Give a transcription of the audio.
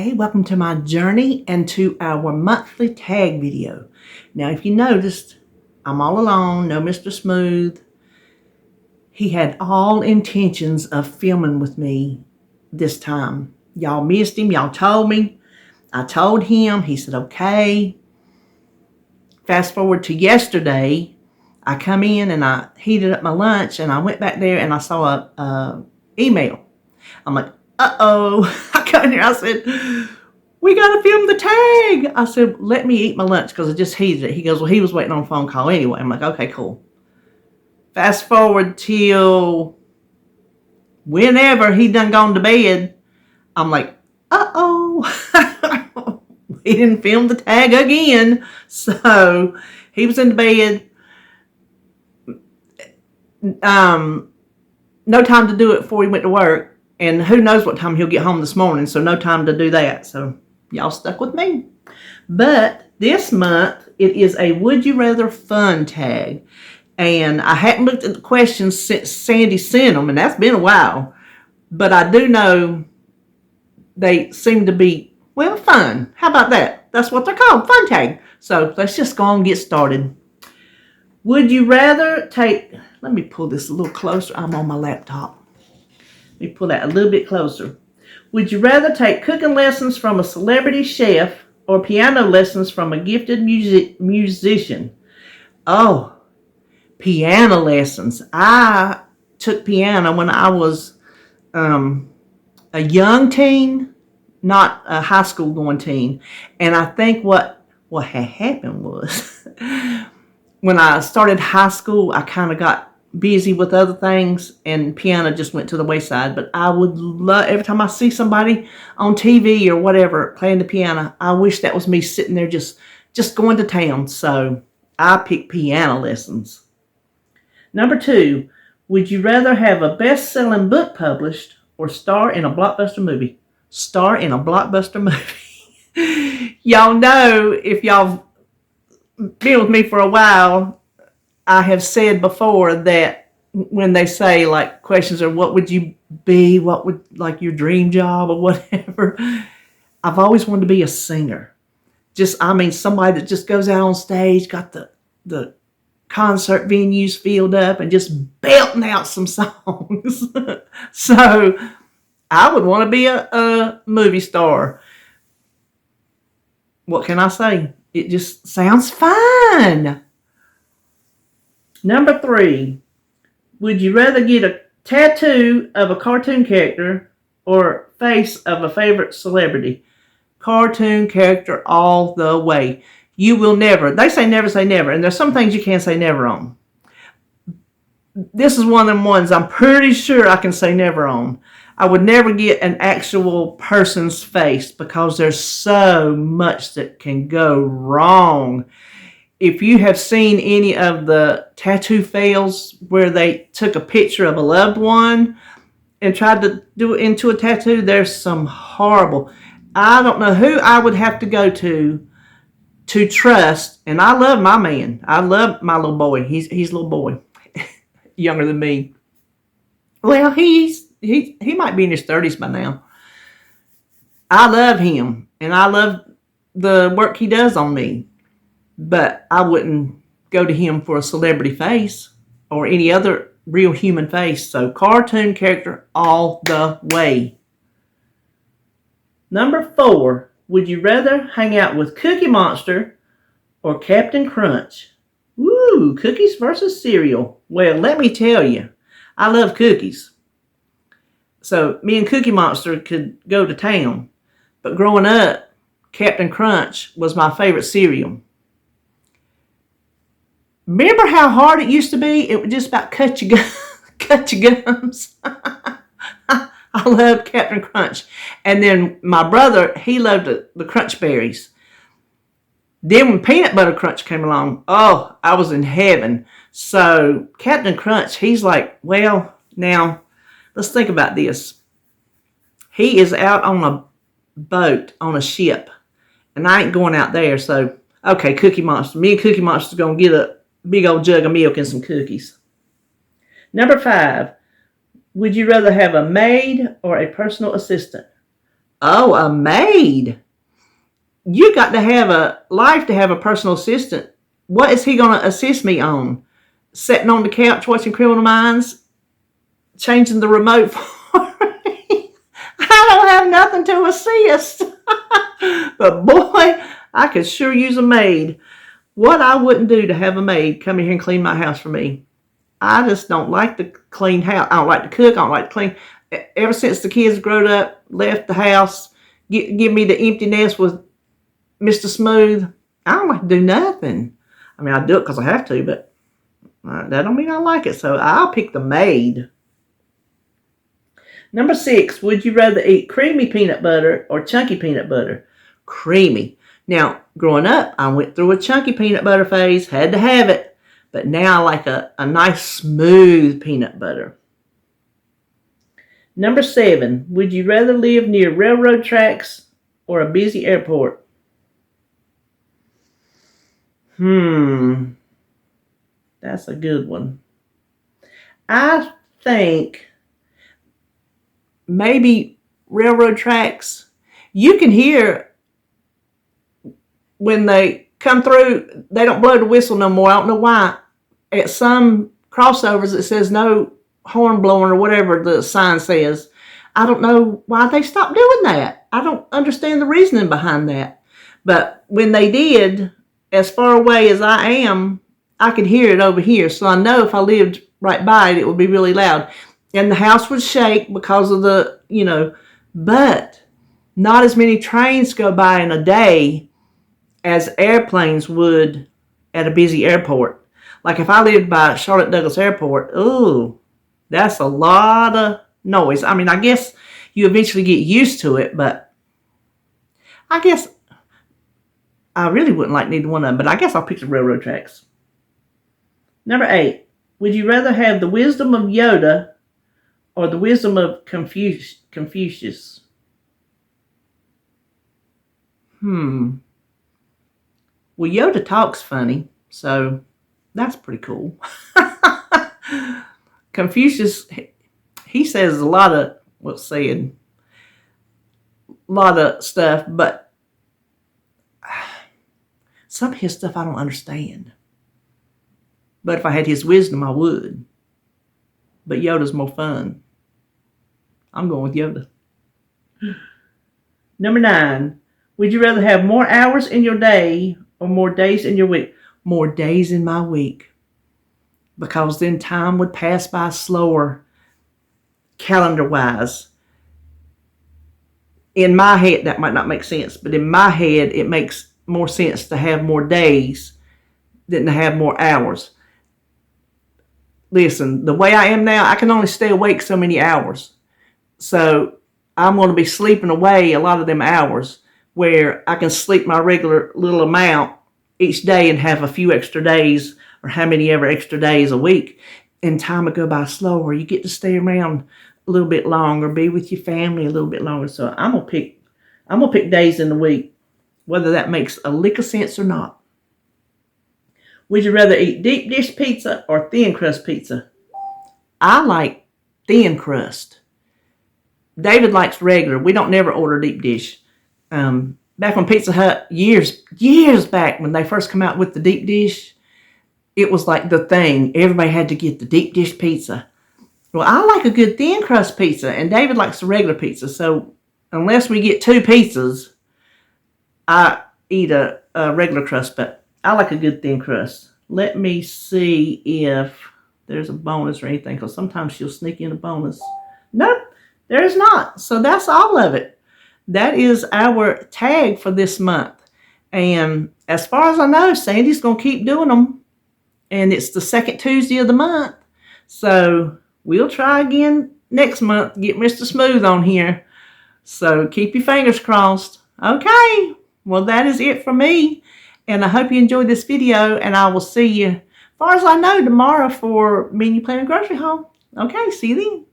Hey, welcome to my journey and to our monthly tag video. Now, if you noticed, I'm all alone, no Mr. Smooth. He had all intentions of filming with me this time. Y'all missed him, y'all told me. I told him, he said, okay. Fast forward to yesterday, I come in and I heated up my lunch and I went back there and I saw a email. I'm like, uh-oh. I got in here, I said, we got to film the tag. I said, let me eat my lunch because I just heated it. He goes, well, he was waiting on a phone call anyway. I'm like, okay, cool. Fast forward till whenever he done gone to bed, I'm like, uh-oh. We didn't film the tag again. So he was in the bed. No time to do it before he went to work. And who knows what time he'll get home this morning. So no time to do that. So y'all stuck with me. But this month, it is a Would You Rather fun tag. And I hadn't looked at the questions since Sandy sent them. And that's been a while. But I do know they seem to be, well, fun. How about that? That's what they're called, fun tag. So let's just go on and get started. Would you rather take, let me pull this a little closer. I'm on my laptop. Let me pull that a little bit closer. Would you rather take cooking lessons from a celebrity chef or piano lessons from a gifted musician? Oh, piano lessons. I took piano when I was a young teen, not a high school going teen. And I think what had happened was when I started high school, I kind of got busy with other things and piano just went to the wayside. But I would love, every time I see somebody on TV or whatever playing the piano, I wish that was me sitting there just going to town. So I picked piano lessons. Number 2, would you rather have a best-selling book published or star in a blockbuster movie? Star in a blockbuster movie. Y'all know, if y'all been with me for a while, I have said before that when they say like questions are what would you be, what would like your dream job or whatever, I've always wanted to be a singer. Somebody that just goes out on stage, got the concert venues filled up and just belting out some songs. So I would want to be a movie star. What can I say? It just sounds fun. Number 3, would you rather get a tattoo of a cartoon character or face of a favorite celebrity? Cartoon character all the way. You will never, they say never, and there's some things you can't say never on. This is one of them ones I'm pretty sure I can say never on. I would never get an actual person's face because there's so much that can go wrong. If you have seen any of the tattoo fails where they took a picture of a loved one and tried to do it into a tattoo, there's some horrible. I don't know who I would have to go to trust. And I love my man. I love my little boy. He's a little boy, younger than me. Well, he might be in his 30s by now. I love him, and I love the work he does on me. But I wouldn't go to him for a celebrity face or any other real human face. So cartoon character all the way. Number 4, would you rather hang out with Cookie Monster or Captain Crunch? Woo, cookies versus cereal. Well, let me tell you, I love cookies. So me and Cookie Monster could go to town. But growing up, Captain Crunch was my favorite cereal. Remember how hard it used to be? It would just about cut your gums. I loved Captain Crunch. And then my brother, he loved the Crunch Berries. Then when Peanut Butter Crunch came along, oh, I was in heaven. So Captain Crunch, he's like, well, now, let's think about this. He is out on a boat, on a ship. And I ain't going out there. So, okay, Cookie Monster. Me and Cookie Monster's going to get a big old jug of milk and some cookies. Number 5, would you rather have a maid or a personal assistant? Oh, a maid. You got to have a life to have a personal assistant. What is he going to assist me on? Sitting on the couch watching Criminal Minds? Changing the remote for me? I don't have nothing to assist. But boy, I could sure use a maid. What I wouldn't do to have a maid come in here and clean my house for me. I just don't like to clean house. I don't like to cook. I don't like to clean. Ever since the kids grown up, left the house, give me the empty nest with Mr. Smooth. I don't like to do nothing. I mean, I do it because I have to, but that don't mean I like it. So I'll pick the maid. Number 6, would you rather eat creamy peanut butter or chunky peanut butter? Creamy. Now, growing up, I went through a chunky peanut butter phase, had to have it, but now I like a nice smooth peanut butter. Number 7, would you rather live near railroad tracks or a busy airport? That's a good one. I think maybe railroad tracks. You can hear when they come through, they don't blow the whistle no more. I don't know why. At some crossovers, it says no horn blowing or whatever the sign says. I don't know why they stopped doing that. I don't understand the reasoning behind that. But when they did, as far away as I am, I could hear it over here. So I know if I lived right by it, it would be really loud. And the house would shake because of the, but not as many trains go by in a day as airplanes would at a busy airport. Like if I lived by Charlotte Douglas Airport, ooh, that's a lot of noise. I mean, I guess you eventually get used to it, but I guess I really wouldn't like neither one of them, but I guess I'll pick the railroad tracks. Number 8, would you rather have the wisdom of Yoda or the wisdom of Confucius? Well, Yoda talks funny, so that's pretty cool. Confucius, he says a lot of stuff, but some of his stuff I don't understand. But if I had his wisdom, I would. But Yoda's more fun. I'm going with Yoda. Number 9, would you rather have more hours in your day or more days in your week? More days in my week. Because then time would pass by slower, calendar-wise. In my head, that might not make sense, but in my head, it makes more sense to have more days than to have more hours. Listen, the way I am now, I can only stay awake so many hours. So I'm going to be sleeping away a lot of them hours where I can sleep my regular little amount each day and have a few extra days or how many ever extra days a week. And time will go by slower. You get to stay around a little bit longer, be with your family a little bit longer. So I'm gonna pick days in the week, whether that makes a lick of sense or not. Would you rather eat deep dish pizza or thin crust pizza? I like thin crust. David likes regular. We don't never order deep dish. Back on Pizza Hut, years back when they first come out with the deep dish, it was like the thing. Everybody had to get the deep dish pizza. Well, I like a good thin crust pizza, and David likes the regular pizza. So unless we get 2 pizzas, I eat a regular crust, but I like a good thin crust. Let me see if there's a bonus or anything, because sometimes she'll sneak in a bonus. Nope, there's not. So that's all of it. That is our tag for this month. And as far as I know, Sandy's going to keep doing them. And it's the second Tuesday of the month. So we'll try again next month to get Mr. Smooth on here. So keep your fingers crossed. Okay, well, that is it for me. And I hope you enjoyed this video, and I will see you, as far as I know, tomorrow for Menu Planning Grocery Haul. Okay, see you then.